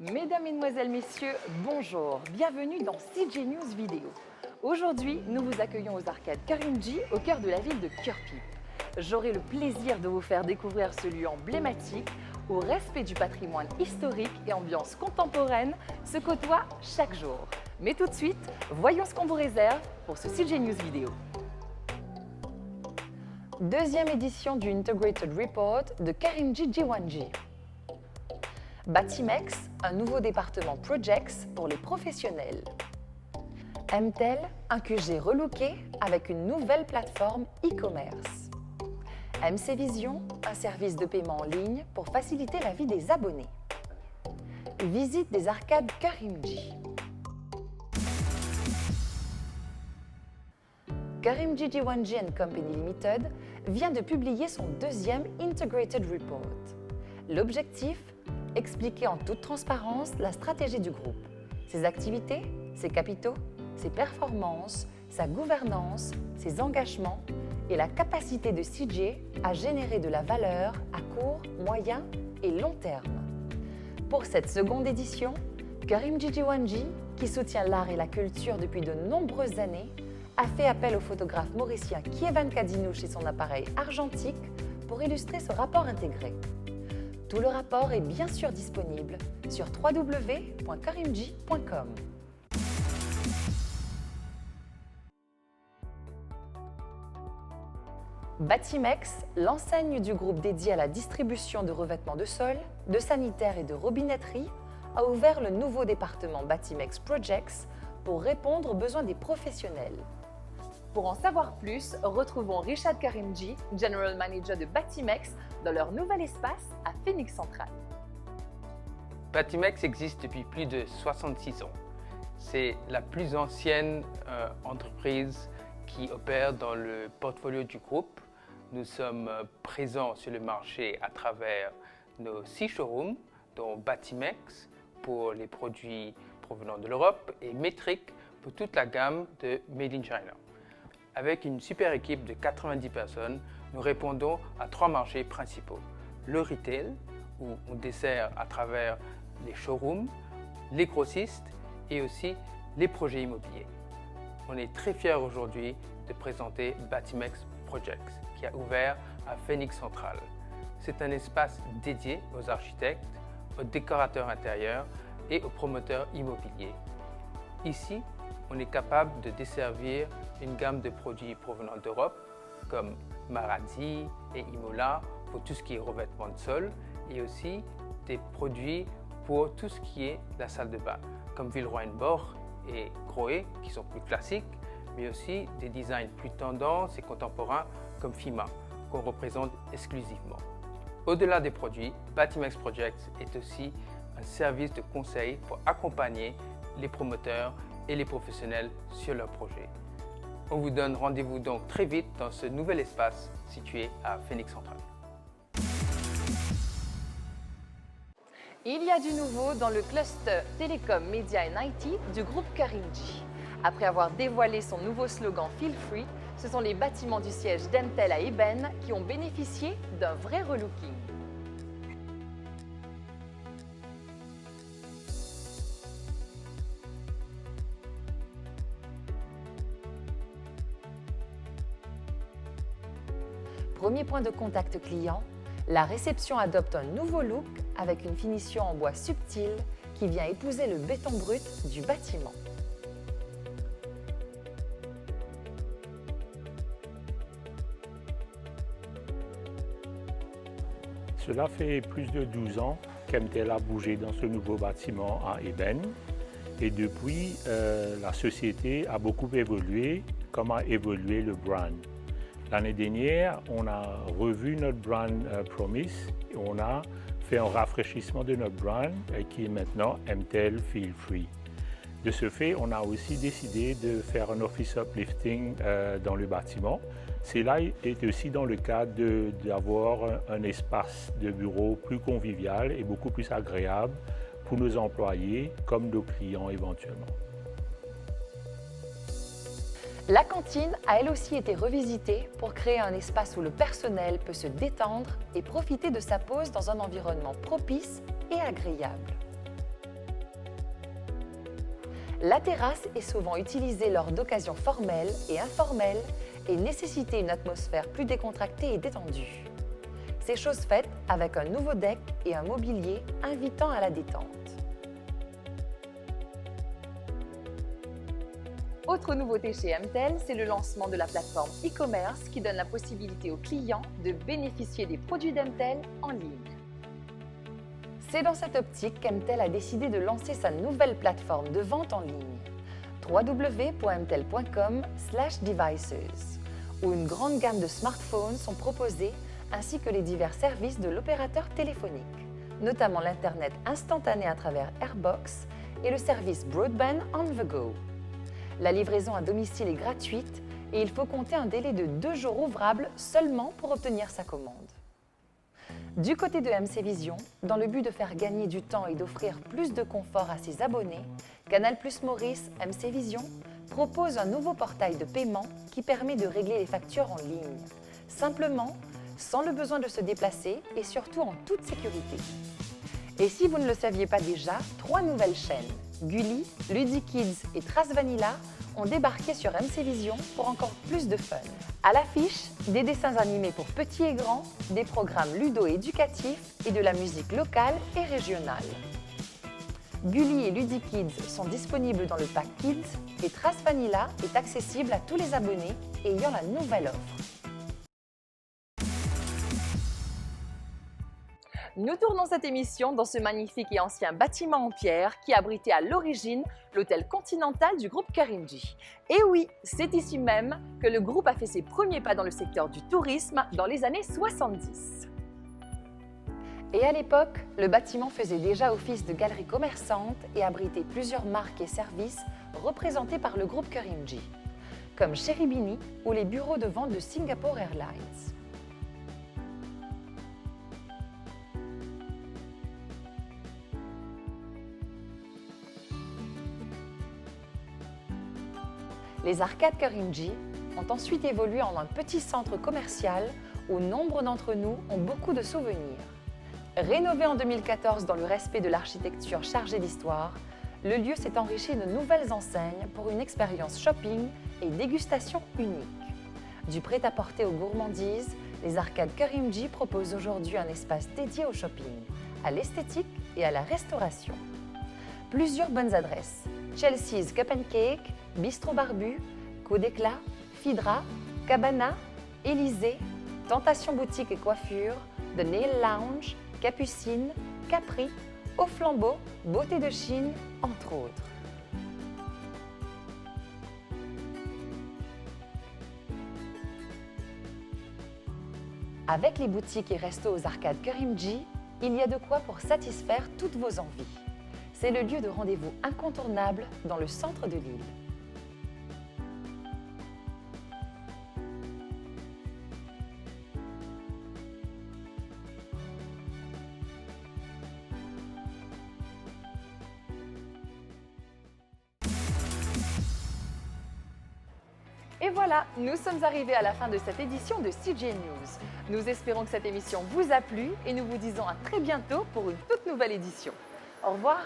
Mesdames, Mesdemoiselles, Messieurs, bonjour. Bienvenue dans CJ News Vidéo. Aujourd'hui, nous vous accueillons aux arcades Karimjee au cœur de la ville de Kirpip. J'aurai le plaisir de vous faire découvrir ce lieu emblématique où respect du patrimoine historique et ambiance contemporaine se côtoient chaque jour. Mais tout de suite, voyons ce qu'on vous réserve pour ce CJ News Vidéo. Deuxième édition du Integrated Report de Karimjee Jiwanji. Batimex, un nouveau département Projects pour les professionnels. MTEL, un QG relooké avec une nouvelle plateforme e-commerce. MC Vision, un service de paiement en ligne pour faciliter la vie des abonnés. Visite des arcades Karimjee. Karimjee Jiwanji & Company Limited vient de publier son deuxième Integrated Report. L'objectif, expliquer en toute transparence la stratégie du groupe, ses activités, ses capitaux, ses performances, sa gouvernance, ses engagements et la capacité de CJ à générer de la valeur à court, moyen et long terme. Pour cette seconde édition, Karimjee Jiwanji, qui soutient l'art et la culture depuis de nombreuses années, a fait appel au photographe mauricien Kievan Kadinouche et son appareil argentique pour illustrer ce rapport intégré. Tout le rapport est bien sûr disponible sur www.karimjee.com. Batimex, l'enseigne du groupe dédié à la distribution de revêtements de sol, de sanitaires et de robinetterie, a ouvert le nouveau département Batimex Projects pour répondre aux besoins des professionnels. Pour en savoir plus, retrouvons Richard Karimjee, General Manager de Batimex, dans leur nouvel espace à Phoenix Central. Batimex existe depuis plus de 66 ans. C'est la plus ancienne entreprise qui opère dans le portfolio du groupe. Nous sommes présents sur le marché à travers nos 6 showrooms, dont Batimex pour les produits provenant de l'Europe et Metric pour toute la gamme de Made in China. Avec une super équipe de 90 personnes, nous répondons à 3 marchés principaux. Le retail, où on dessert à travers les showrooms, les grossistes et aussi les projets immobiliers. On est très fiers aujourd'hui de présenter Batimex Projects, qui a ouvert à Phoenix Central. C'est un espace dédié aux architectes, aux décorateurs intérieurs et aux promoteurs immobiliers. Ici, on est capable de desservir une gamme de produits provenant d'Europe, comme Maradi et Imola pour tout ce qui est revêtement de sol, et aussi des produits pour tout ce qui est la salle de bain, comme Villeroy-en-Borch et Grohe, qui sont plus classiques, mais aussi des designs plus tendance et contemporains comme Fima, qu'on représente exclusivement. Au-delà des produits, Batimex Projects est aussi un service de conseil pour accompagner les promoteurs et les professionnels sur leurs projets. On vous donne rendez-vous donc très vite dans ce nouvel espace situé à Phoenix Central. Il y a du nouveau dans le cluster Télécom, Média et IT du groupe Karimjee. Après avoir dévoilé son nouveau slogan Feel Free, ce sont les bâtiments du siège d'MTEL à Eben qui ont bénéficié d'un vrai relooking. Premier point de contact client, la réception adopte un nouveau look avec une finition en bois subtil qui vient épouser le béton brut du bâtiment. Cela fait plus de 12 ans qu'MTEL a bougé dans ce nouveau bâtiment à Eben. Et depuis, la société a beaucoup évolué, comme a évolué le brand. L'année dernière, on a revu notre brand Promise. On a fait un rafraîchissement de notre brand qui est maintenant MTEL Feel Free. De ce fait, on a aussi décidé de faire un office uplifting dans le bâtiment. Cela est aussi dans le cadre d'avoir un espace de bureau plus convivial et beaucoup plus agréable pour nos employés comme nos clients éventuellement. La cantine a elle aussi été revisitée pour créer un espace où le personnel peut se détendre et profiter de sa pause dans un environnement propice et agréable. La terrasse est souvent utilisée lors d'occasions formelles et informelles et nécessite une atmosphère plus décontractée et détendue. C'est chose faite avec un nouveau deck et un mobilier invitant à la détente. Autre nouveauté chez MTEL, c'est le lancement de la plateforme e-commerce qui donne la possibilité aux clients de bénéficier des produits d'MTEL en ligne. C'est dans cette optique qu'MTEL a décidé de lancer sa nouvelle plateforme de vente en ligne, www.mtel.com/devices, où une grande gamme de smartphones sont proposés ainsi que les divers services de l'opérateur téléphonique, notamment l'Internet instantané à travers Airbox et le service Broadband on the Go. La livraison à domicile est gratuite et il faut compter un délai de 2 jours ouvrables seulement pour obtenir sa commande. Du côté de MC Vision, dans le but de faire gagner du temps et d'offrir plus de confort à ses abonnés, Canal+ Maurice MC Vision propose un nouveau portail de paiement qui permet de régler les factures en ligne, simplement, sans le besoin de se déplacer et surtout en toute sécurité. Et si vous ne le saviez pas déjà, 3 nouvelles chaînes, Gulli, Ludikids et Trace Vanilla, ont débarqué sur MC Vision pour encore plus de fun. À l'affiche, des dessins animés pour petits et grands, des programmes ludo-éducatifs et de la musique locale et régionale. Gulli et Ludikids sont disponibles dans le pack Kids et Trace Vanilla est accessible à tous les abonnés ayant la nouvelle offre. Nous tournons cette émission dans ce magnifique et ancien bâtiment en pierre qui abritait à l'origine l'hôtel Continental du groupe Karimji. Et oui, c'est ici même que le groupe a fait ses premiers pas dans le secteur du tourisme dans les années 70. Et à l'époque, le bâtiment faisait déjà office de galerie commerçante et abritait plusieurs marques et services représentés par le groupe Karimji, comme Cheribini ou les bureaux de vente de Singapore Airlines. Les arcades Karimji ont ensuite évolué en un petit centre commercial où nombre d'entre nous ont beaucoup de souvenirs. Rénové en 2014 dans le respect de l'architecture chargée d'histoire, le lieu s'est enrichi de nouvelles enseignes pour une expérience shopping et dégustation unique. Du prêt-à-porter aux gourmandises, les arcades Karimji proposent aujourd'hui un espace dédié au shopping, à l'esthétique et à la restauration. Plusieurs bonnes adresses: Chelsea's Cup & Cake, Bistro Barbu, Coup d'Éclat, Fidra, Cabana, Élysée, Tentation Boutique et Coiffure, The Nail Lounge, Capucine, Capri, Au Flambeau, Beauté de Chine, entre autres. Avec les boutiques et restos aux arcades Karimji, il y a de quoi pour satisfaire toutes vos envies. C'est le lieu de rendez-vous incontournable dans le centre de l'île. Et voilà, nous sommes arrivés à la fin de cette édition de CJ News. Nous espérons que cette émission vous a plu et nous vous disons à très bientôt pour une toute nouvelle édition. Au revoir.